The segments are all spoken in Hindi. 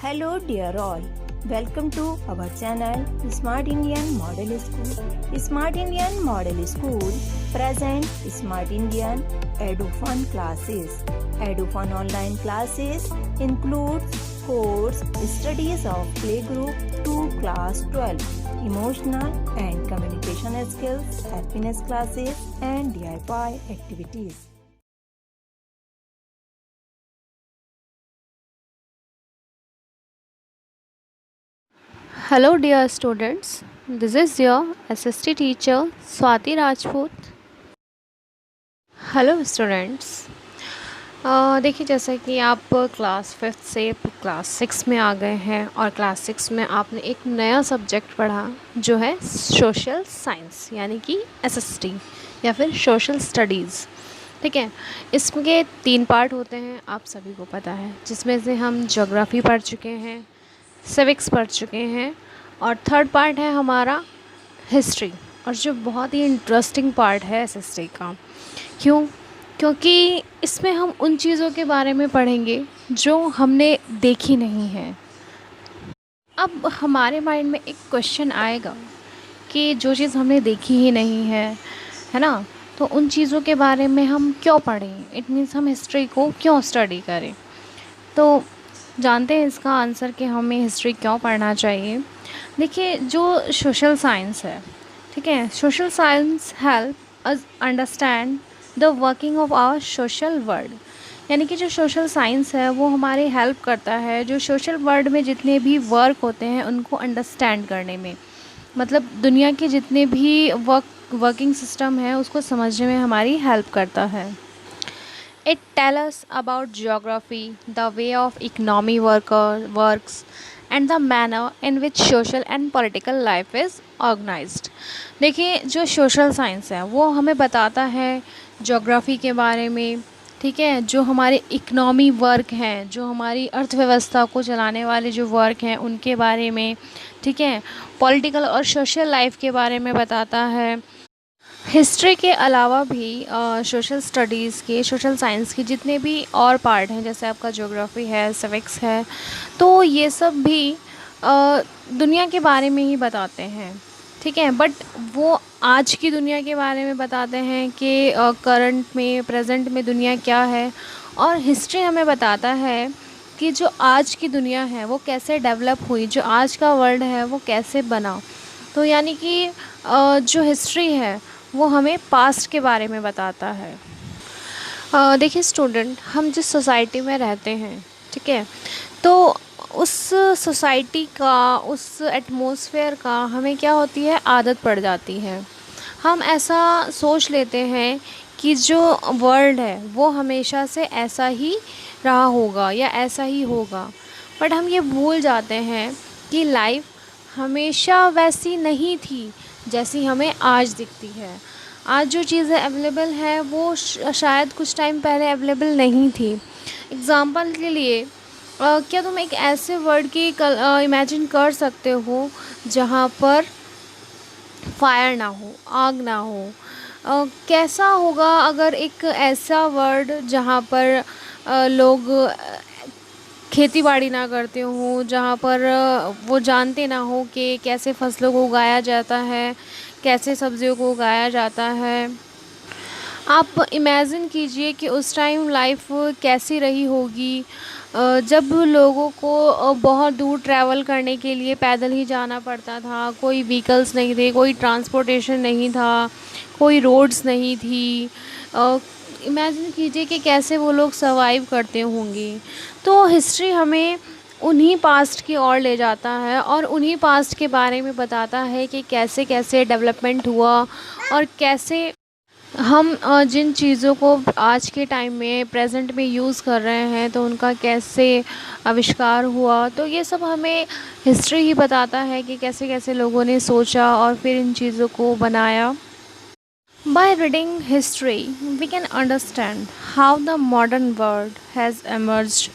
Hello dear all, welcome to our channel Smart Indian Model School. Smart Indian Model School present Smart Indian EduFun classes. EduFun online classes includes course studies of playgroup to class 12, emotional and communication skills, happiness classes and DIY activities. Hello dear students, this is your SST teacher Swati Rajput. Hello students, देखिए जैसा कि आप क्लास 5th से क्लास 6 में आ गए हैं और क्लास 6 में आपने एक नया सब्जेक्ट पढ़ा जो है सोशल साइंस यानी कि SST या फिर सोशल स्टडीज़। ठीक है, इसके 3 पार्ट होते हैं, आप सभी को पता है, जिसमें से हम ज्योग्राफी पढ़ चुके हैं, सिविक्स पढ़ चुके हैं और थर्ड पार्ट है हमारा हिस्ट्री, और जो बहुत ही इंटरेस्टिंग पार्ट है SST का। क्यों? क्योंकि इसमें हम उन चीज़ों के बारे में पढ़ेंगे जो हमने देखी नहीं है। अब हमारे माइंड में एक क्वेश्चन आएगा कि जो चीज़ हमने देखी ही नहीं है ना, तो उन चीज़ों के बारे में हम क्यों पढ़ें? इट मीन्स हम हिस्ट्री को क्यों स्टडी करें? तो जानते हैं इसका आंसर कि हमें हिस्ट्री क्यों पढ़ना चाहिए। देखिए, जो सोशल साइंस है, ठीक है, social science help us understand the working of our social world. यानी कि जो सोशल साइंस है वो हमारी हेल्प करता है जो सोशल वर्ल्ड में जितने भी वर्क होते हैं उनको अंडरस्टैंड करने में, मतलब दुनिया के जितने भी वर्किंग सिस्टम है उसको समझने में हमारी हेल्प करता है। It tells us about geography, the way of economy works, and the manner in which social and political life is organized. देखिए, जो सोशल साइंस है वो हमें बताता है ज्योग्राफी के बारे में, ठीक है, जो हमारे इकनॉमी वर्क हैं, जो हमारी अर्थव्यवस्था को चलाने वाले जो वर्क हैं उनके बारे में, ठीक है, पॉलिटिकल और सोशल लाइफ के बारे में बताता है। हिस्ट्री के अलावा भी सोशल स्टडीज़ के, सोशल साइंस के जितने भी और पार्ट हैं, जैसे आपका ज्योग्राफी है, सिविक्स है, तो ये सब भी दुनिया के बारे में ही बताते हैं, ठीक है, बट वो आज की दुनिया के बारे में बताते हैं कि करंट में, प्रेजेंट में दुनिया क्या है। और हिस्ट्री हमें बताता है कि जो आज की दुनिया है वो कैसे डेवलप हुई, जो आज का वर्ल्ड है वो कैसे बना। तो यानी कि जो हिस्ट्री है वो हमें पास्ट के बारे में बताता है। देखिए स्टूडेंट, हम जिस सोसाइटी में रहते हैं, ठीक है, तो उस सोसाइटी का, उस एटमॉस्फेयर का हमें क्या होती है, आदत पड़ जाती है। हम ऐसा सोच लेते हैं कि जो वर्ल्ड है वो हमेशा से ऐसा ही रहा होगा या ऐसा ही होगा, बट हम ये भूल जाते हैं कि लाइफ हमेशा वैसी नहीं थी जैसी हमें आज दिखती है। आज जो चीज़ें अवेलेबल है वो शायद कुछ टाइम पहले अवेलेबल नहीं थी। एग्ज़ाम्पल के लिए क्या तुम एक ऐसे वर्ल्ड की इमेजिन कर सकते हो जहाँ पर फायर ना हो, आग ना हो? कैसा होगा अगर एक ऐसा वर्ल्ड जहाँ पर लोग खेती बाड़ी ना करते हों, जहाँ पर वो जानते ना हो कि कैसे फसलों को उगाया जाता है, कैसे सब्जियों को उगाया जाता है। आप इमेजिन कीजिए कि उस टाइम लाइफ कैसी रही होगी, जब लोगों को बहुत दूर ट्रैवल करने के लिए पैदल ही जाना पड़ता था, कोई व्हीकल्स नहीं थे, कोई ट्रांसपोर्टेशन नहीं था, कोई रोड्स नहीं थी। इमेजिन कीजिए कि कैसे वो लोग सर्वाइव करते होंगे। तो हिस्ट्री हमें उन्हीं पास्ट की ओर ले जाता है और उन्हीं पास्ट के बारे में बताता है कि कैसे कैसे डेवलपमेंट हुआ और कैसे हम जिन चीज़ों को आज के टाइम में, प्रेजेंट में यूज़ कर रहे हैं, तो उनका कैसे आविष्कार हुआ। तो ये सब हमें हिस्ट्री ही बताता है कि कैसे कैसे लोगों ने सोचा और फिर इन चीज़ों को बनाया। By reading history, we can understand how the modern world has emerged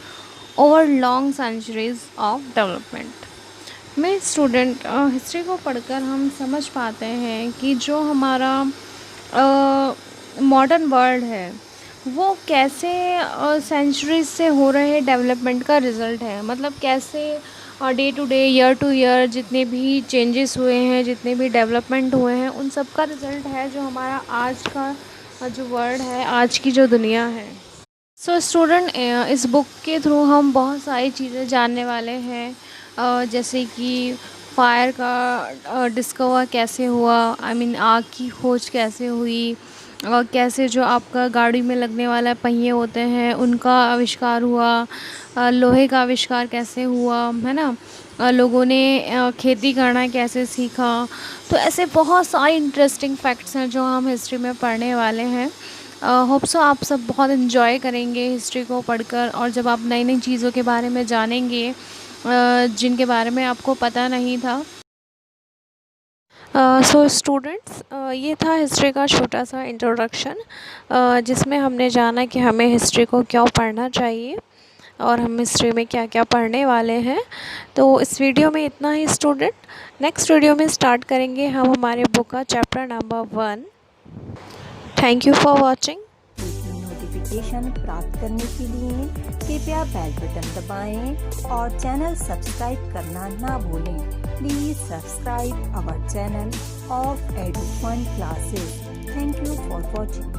over long centuries of development. मेरे स्टूडेंट, हिस्ट्री को पढ़कर हम समझ पाते हैं कि जो हमारा मॉडर्न वर्ल्ड है वो कैसे सेंचुरीज से हो रहे डेवलपमेंट का रिज़ल्ट है। मतलब कैसे day to day, year to year जितने भी चेंजेस हुए हैं, जितने भी डेवलपमेंट हुए हैं, उन सब का रिज़ल्ट है जो हमारा आज का जो वर्ल्ड है, आज की जो दुनिया है। सो स्टूडेंट, इस बुक के थ्रू हम बहुत सारी चीज़ें जानने वाले हैं। जैसे कि फायर का डिस्कवर कैसे हुआ, आई मीन आग की खोज कैसे हुई, और कैसे जो आपका गाड़ी में लगने वाला पहिए होते हैं उनका आविष्कार हुआ, लोहे का आविष्कार कैसे हुआ, है ना। लोगों ने खेती करना कैसे सीखा। तो ऐसे बहुत सारे इंटरेस्टिंग फैक्ट्स हैं जो हम हिस्ट्री में पढ़ने वाले हैं। होप सो आप सब बहुत इन्जॉय करेंगे हिस्ट्री को पढ़कर, और जब आप नई नई चीज़ों के बारे में जानेंगे जिनके बारे में आपको पता नहीं था। सो स्टूडेंट्स, ये था हिस्ट्री का छोटा सा इंट्रोडक्शन, जिसमें हमने जाना कि हमें हिस्ट्री को क्यों पढ़ना चाहिए और हम हिस्ट्री में क्या क्या पढ़ने वाले हैं। तो इस वीडियो में इतना ही स्टूडेंट। नेक्स्ट वीडियो में स्टार्ट करेंगे हम हमारे बुक का chapter number 1। Thank you for watching. Notification प्राप्त करने के लिए कृपया बेल बटन दबाएं और चैनल सब्सक्राइब करना ना भूलें। Please subscribe our channel of Edufun classes. Thank you for watching.